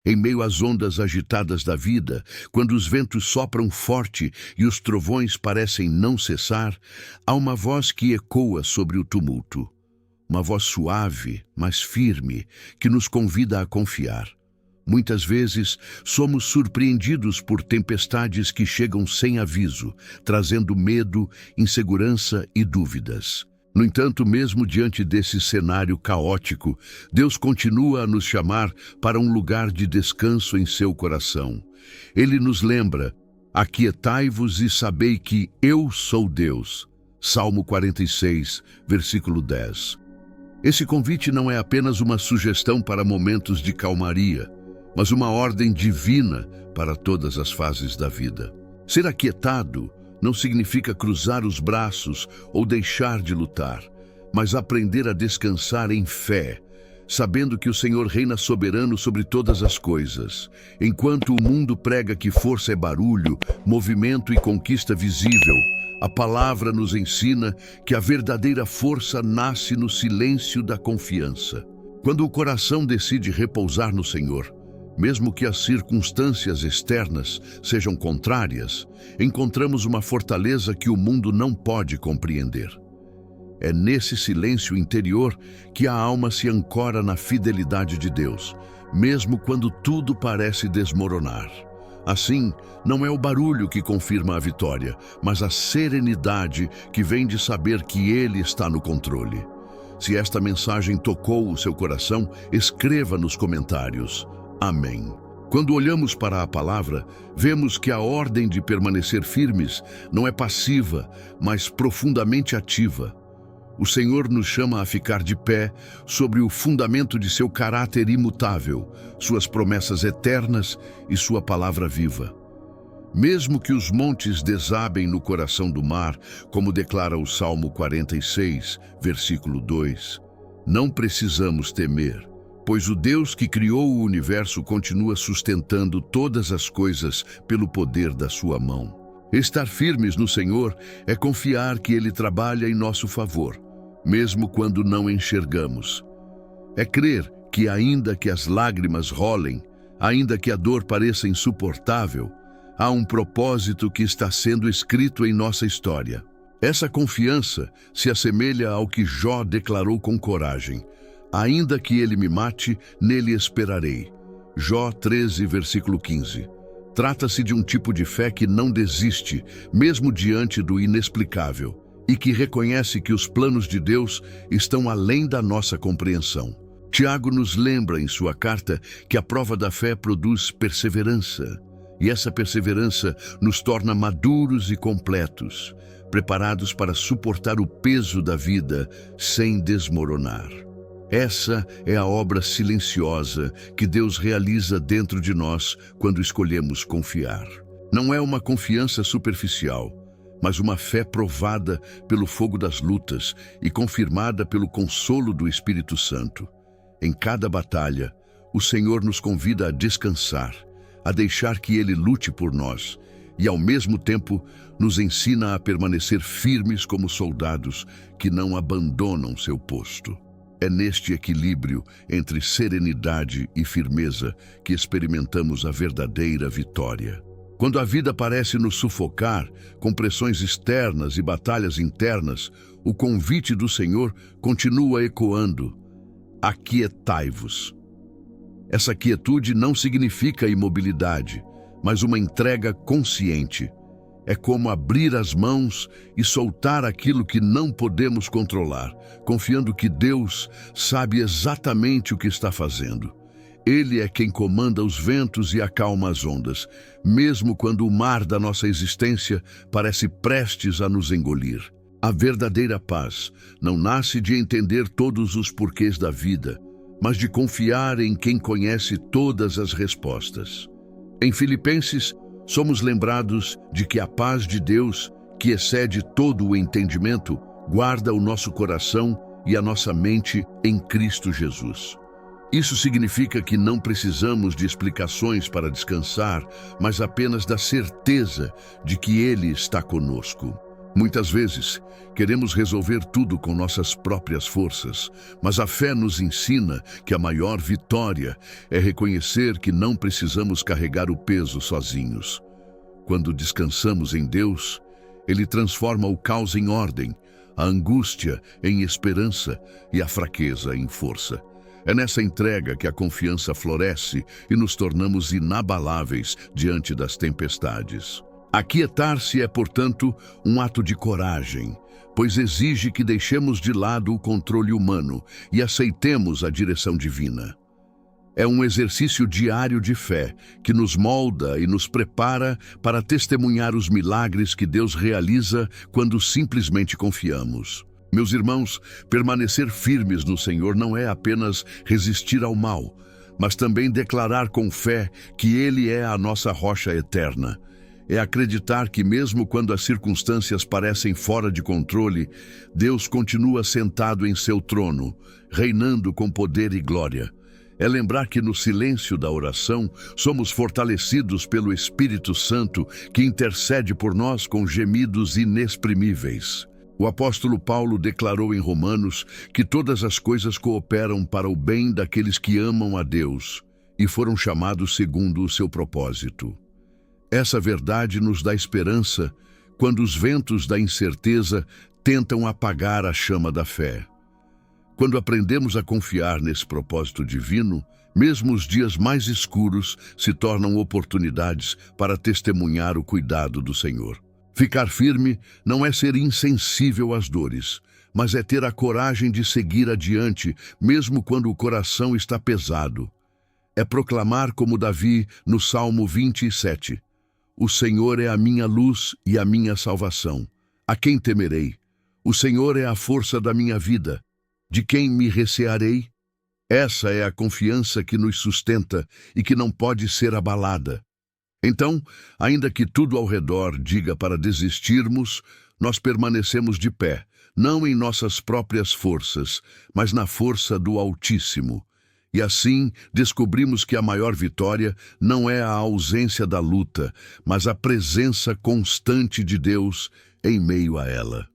Em meio às ondas agitadas da vida, quando os ventos sopram forte e os trovões parecem não cessar, há uma voz que ecoa sobre o tumulto. Uma voz suave, mas firme, que nos convida a confiar. Muitas vezes, somos surpreendidos por tempestades que chegam sem aviso, trazendo medo, insegurança e dúvidas. No entanto, mesmo diante desse cenário caótico, Deus continua a nos chamar para um lugar de descanso em seu coração. Ele nos lembra: aquietai-vos e sabei que eu sou Deus. Salmo 46, versículo 10. Esse convite não é apenas uma sugestão para momentos de calmaria, mas uma ordem divina para todas as fases da vida. Ser aquietado não significa cruzar os braços ou deixar de lutar, mas aprender a descansar em fé, sabendo que o Senhor reina soberano sobre todas as coisas. Enquanto o mundo prega que força é barulho, movimento e conquista visível, a palavra nos ensina que a verdadeira força nasce no silêncio da confiança. Quando o coração decide repousar no Senhor, mesmo que as circunstâncias externas sejam contrárias, encontramos uma fortaleza que o mundo não pode compreender. É nesse silêncio interior que a alma se ancora na fidelidade de Deus, mesmo quando tudo parece desmoronar. Assim, não é o barulho que confirma a vitória, mas a serenidade que vem de saber que Ele está no controle. Se esta mensagem tocou o seu coração, escreva nos comentários. Amém. Quando olhamos para a palavra, vemos que a ordem de permanecer firmes não é passiva, mas profundamente ativa. O Senhor nos chama a ficar de pé sobre o fundamento de seu caráter imutável, suas promessas eternas e sua palavra viva. Mesmo que os montes desabem no coração do mar, como declara o Salmo 46, versículo 2, não precisamos temer, pois o Deus que criou o universo continua sustentando todas as coisas pelo poder da sua mão. Estar firmes no Senhor é confiar que Ele trabalha em nosso favor, mesmo quando não enxergamos. É crer que ainda que as lágrimas rolem, ainda que a dor pareça insuportável, há um propósito que está sendo escrito em nossa história. Essa confiança se assemelha ao que Jó declarou com coragem: ainda que ele me mate, nele esperarei. Jó 13, versículo 15. Trata-se de um tipo de fé que não desiste, mesmo diante do inexplicável, e que reconhece que os planos de Deus estão além da nossa compreensão. Tiago nos lembra em sua carta que a prova da fé produz perseverança, e essa perseverança nos torna maduros e completos, preparados para suportar o peso da vida sem desmoronar. Essa é a obra silenciosa que Deus realiza dentro de nós quando escolhemos confiar. Não é uma confiança superficial, mas uma fé provada pelo fogo das lutas e confirmada pelo consolo do Espírito Santo. Em cada batalha, o Senhor nos convida a descansar, a deixar que Ele lute por nós e, ao mesmo tempo, nos ensina a permanecer firmes como soldados que não abandonam seu posto. É neste equilíbrio entre serenidade e firmeza que experimentamos a verdadeira vitória. Quando a vida parece nos sufocar, com pressões externas e batalhas internas, o convite do Senhor continua ecoando: aquietai-vos. Essa quietude não significa imobilidade, mas uma entrega consciente. É como abrir as mãos e soltar aquilo que não podemos controlar, confiando que Deus sabe exatamente o que está fazendo. Ele é quem comanda os ventos e acalma as ondas, mesmo quando o mar da nossa existência parece prestes a nos engolir. A verdadeira paz não nasce de entender todos os porquês da vida, mas de confiar em quem conhece todas as respostas. Em Filipenses, somos lembrados de que a paz de Deus, que excede todo o entendimento, guarda o nosso coração e a nossa mente em Cristo Jesus. Isso significa que não precisamos de explicações para descansar, mas apenas da certeza de que Ele está conosco. Muitas vezes, queremos resolver tudo com nossas próprias forças, mas a fé nos ensina que a maior vitória é reconhecer que não precisamos carregar o peso sozinhos. Quando descansamos em Deus, Ele transforma o caos em ordem, a angústia em esperança e a fraqueza em força. É nessa entrega que a confiança floresce e nos tornamos inabaláveis diante das tempestades. Aquietar-se é, portanto, um ato de coragem, pois exige que deixemos de lado o controle humano e aceitemos a direção divina. É um exercício diário de fé que nos molda e nos prepara para testemunhar os milagres que Deus realiza quando simplesmente confiamos. Meus irmãos, permanecer firmes no Senhor não é apenas resistir ao mal, mas também declarar com fé que Ele é a nossa rocha eterna. É acreditar que mesmo quando as circunstâncias parecem fora de controle, Deus continua sentado em seu trono, reinando com poder e glória. É lembrar que no silêncio da oração somos fortalecidos pelo Espírito Santo que intercede por nós com gemidos inexprimíveis. O apóstolo Paulo declarou em Romanos que todas as coisas cooperam para o bem daqueles que amam a Deus e foram chamados segundo o seu propósito. Essa verdade nos dá esperança quando os ventos da incerteza tentam apagar a chama da fé. Quando aprendemos a confiar nesse propósito divino, mesmo os dias mais escuros se tornam oportunidades para testemunhar o cuidado do Senhor. Ficar firme não é ser insensível às dores, mas é ter a coragem de seguir adiante, mesmo quando o coração está pesado. É proclamar como Davi no Salmo 27, O Senhor é a minha luz e a minha salvação. A quem temerei? O Senhor é a força da minha vida. De quem me recearei? Essa é a confiança que nos sustenta e que não pode ser abalada. Então, ainda que tudo ao redor diga para desistirmos, nós permanecemos de pé, não em nossas próprias forças, mas na força do Altíssimo. E assim, descobrimos que a maior vitória não é a ausência da luta, mas a presença constante de Deus em meio a ela.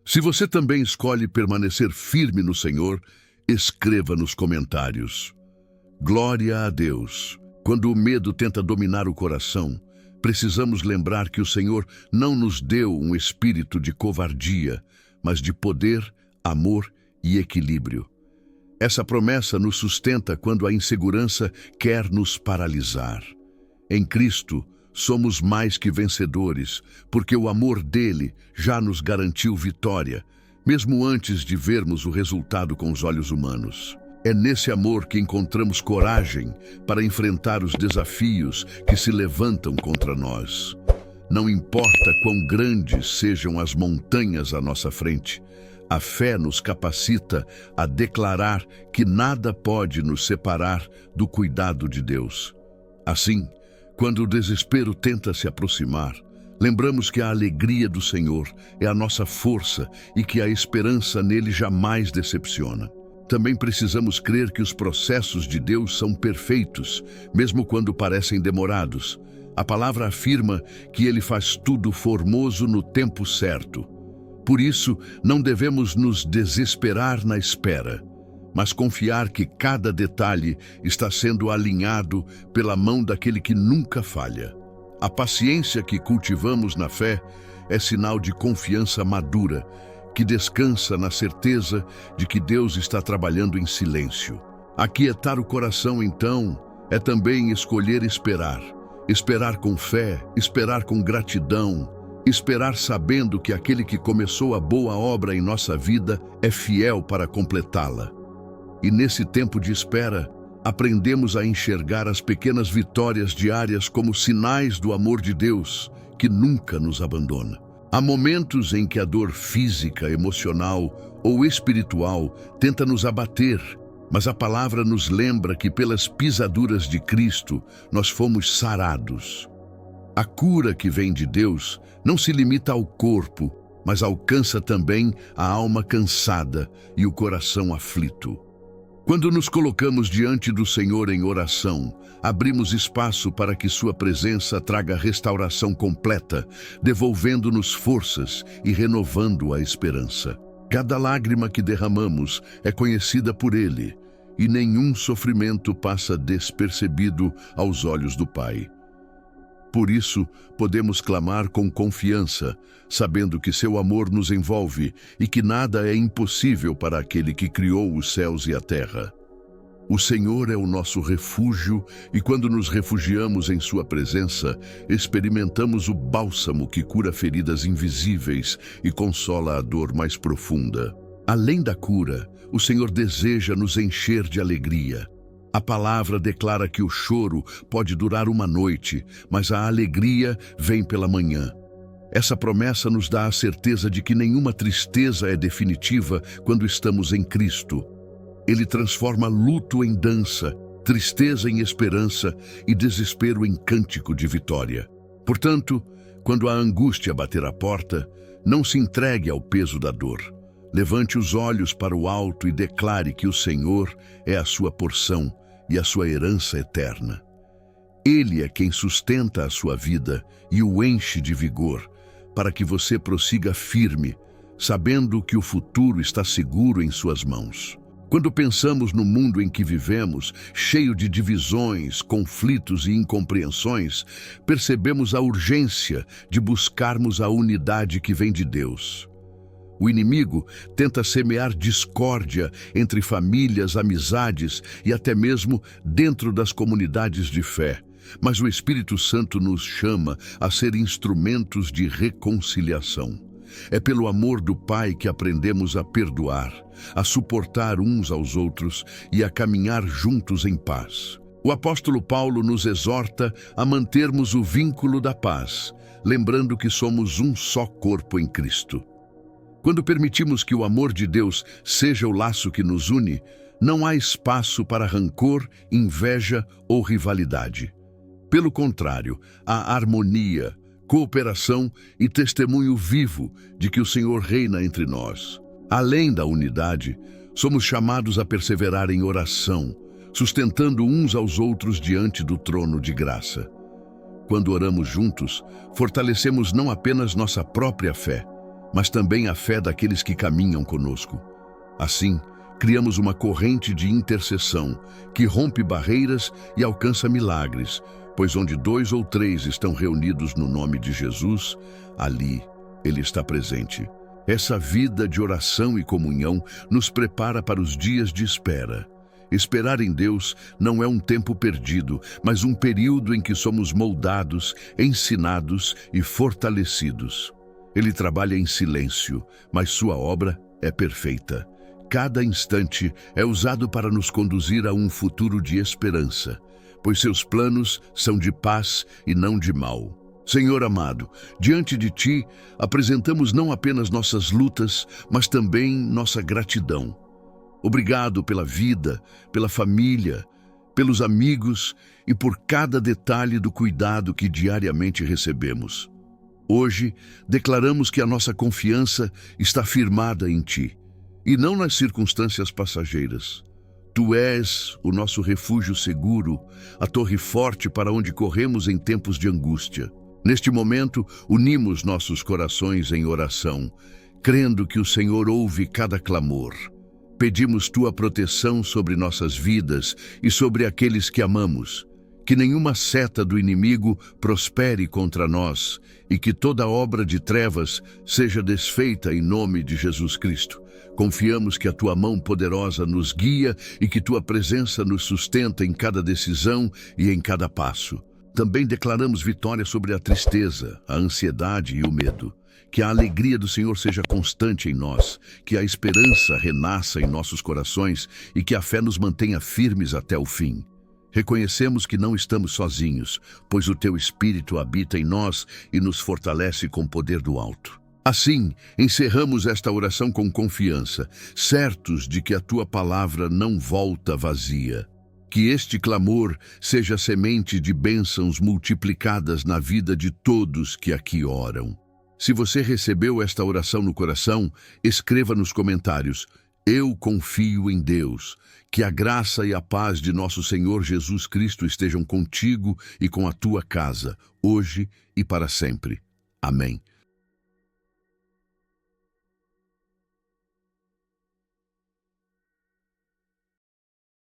Se você também escolhe permanecer firme no Senhor, escreva nos comentários. Glória a Deus! Quando o medo tenta dominar o coração, precisamos lembrar que o Senhor não nos deu um espírito de covardia, mas de poder, amor e equilíbrio. Essa promessa nos sustenta quando a insegurança quer nos paralisar. Em Cristo, somos mais que vencedores, porque o amor dele já nos garantiu vitória, mesmo antes de vermos o resultado com os olhos humanos. É nesse amor que encontramos coragem para enfrentar os desafios que se levantam contra nós. Não importa quão grandes sejam as montanhas à nossa frente, a fé nos capacita a declarar que nada pode nos separar do cuidado de Deus. Assim, quando o desespero tenta se aproximar, lembramos que a alegria do Senhor é a nossa força e que a esperança nele jamais decepciona. Também precisamos crer que os processos de Deus são perfeitos, mesmo quando parecem demorados. A palavra afirma que ele faz tudo formoso no tempo certo. Por isso, não devemos nos desesperar na espera, mas confiar que cada detalhe está sendo alinhado pela mão daquele que nunca falha. A paciência que cultivamos na fé é sinal de confiança madura, que descansa na certeza de que Deus está trabalhando em silêncio. Aquietar o coração, então, é também escolher esperar. Esperar com fé, esperar com gratidão, esperar sabendo que aquele que começou a boa obra em nossa vida é fiel para completá-la. E nesse tempo de espera, aprendemos a enxergar as pequenas vitórias diárias como sinais do amor de Deus, que nunca nos abandona. Há momentos em que a dor física, emocional ou espiritual tenta nos abater, mas a palavra nos lembra que pelas pisaduras de Cristo nós fomos sarados. A cura que vem de Deus não se limita ao corpo, mas alcança também a alma cansada e o coração aflito. Quando nos colocamos diante do Senhor em oração, abrimos espaço para que Sua presença traga restauração completa, devolvendo-nos forças e renovando a esperança. Cada lágrima que derramamos é conhecida por Ele, e nenhum sofrimento passa despercebido aos olhos do Pai. Por isso, podemos clamar com confiança, sabendo que seu amor nos envolve e que nada é impossível para aquele que criou os céus e a terra. O Senhor é o nosso refúgio e quando nos refugiamos em sua presença, experimentamos o bálsamo que cura feridas invisíveis e consola a dor mais profunda. Além da cura, o Senhor deseja nos encher de alegria. A palavra declara que o choro pode durar uma noite, mas a alegria vem pela manhã. Essa promessa nos dá a certeza de que nenhuma tristeza é definitiva quando estamos em Cristo. Ele transforma luto em dança, tristeza em esperança e desespero em cântico de vitória. Portanto, quando a angústia bater à porta, não se entregue ao peso da dor. Levante os olhos para o alto e declare que o Senhor é a sua porção e a sua herança eterna. Ele é quem sustenta a sua vida e o enche de vigor, para que você prossiga firme, sabendo que o futuro está seguro em suas mãos. Quando pensamos no mundo em que vivemos, cheio de divisões, conflitos e incompreensões, percebemos a urgência de buscarmos a unidade que vem de Deus. O inimigo tenta semear discórdia entre famílias, amizades e até mesmo dentro das comunidades de fé. Mas o Espírito Santo nos chama a ser instrumentos de reconciliação. É pelo amor do Pai que aprendemos a perdoar, a suportar uns aos outros e a caminhar juntos em paz. O apóstolo Paulo nos exorta a mantermos o vínculo da paz, lembrando que somos um só corpo em Cristo. Quando permitimos que o amor de Deus seja o laço que nos une, não há espaço para rancor, inveja ou rivalidade. Pelo contrário, há harmonia, cooperação e testemunho vivo de que o Senhor reina entre nós. Além da unidade, somos chamados a perseverar em oração, sustentando uns aos outros diante do trono de graça. Quando oramos juntos, fortalecemos não apenas nossa própria fé, mas também a fé daqueles que caminham conosco. Assim, criamos uma corrente de intercessão que rompe barreiras e alcança milagres, pois onde 2 ou 3 estão reunidos no nome de Jesus, ali Ele está presente. Essa vida de oração e comunhão nos prepara para os dias de espera. Esperar em Deus não é um tempo perdido, mas um período em que somos moldados, ensinados e fortalecidos. Ele trabalha em silêncio, mas sua obra é perfeita. Cada instante é usado para nos conduzir a um futuro de esperança, pois seus planos são de paz e não de mal. Senhor amado, diante de Ti, apresentamos não apenas nossas lutas, mas também nossa gratidão. Obrigado pela vida, pela família, pelos amigos e por cada detalhe do cuidado que diariamente recebemos. Hoje, declaramos que a nossa confiança está firmada em Ti, e não nas circunstâncias passageiras. Tu és o nosso refúgio seguro, a torre forte para onde corremos em tempos de angústia. Neste momento, unimos nossos corações em oração, crendo que o Senhor ouve cada clamor. Pedimos Tua proteção sobre nossas vidas e sobre aqueles que amamos. Que nenhuma seta do inimigo prospere contra nós e que toda obra de trevas seja desfeita em nome de Jesus Cristo. Confiamos que a Tua mão poderosa nos guia e que Tua presença nos sustenta em cada decisão e em cada passo. Também declaramos vitória sobre a tristeza, a ansiedade e o medo. Que a alegria do Senhor seja constante em nós, que a esperança renasça em nossos corações e que a fé nos mantenha firmes até o fim. Reconhecemos que não estamos sozinhos, pois o Teu Espírito habita em nós e nos fortalece com o poder do alto. Assim, encerramos esta oração com confiança, certos de que a Tua palavra não volta vazia. Que este clamor seja semente de bênçãos multiplicadas na vida de todos que aqui oram. Se você recebeu esta oração no coração, escreva nos comentários: Eu confio em Deus. Que a graça e a paz de nosso Senhor Jesus Cristo estejam contigo e com a tua casa, hoje e para sempre. Amém.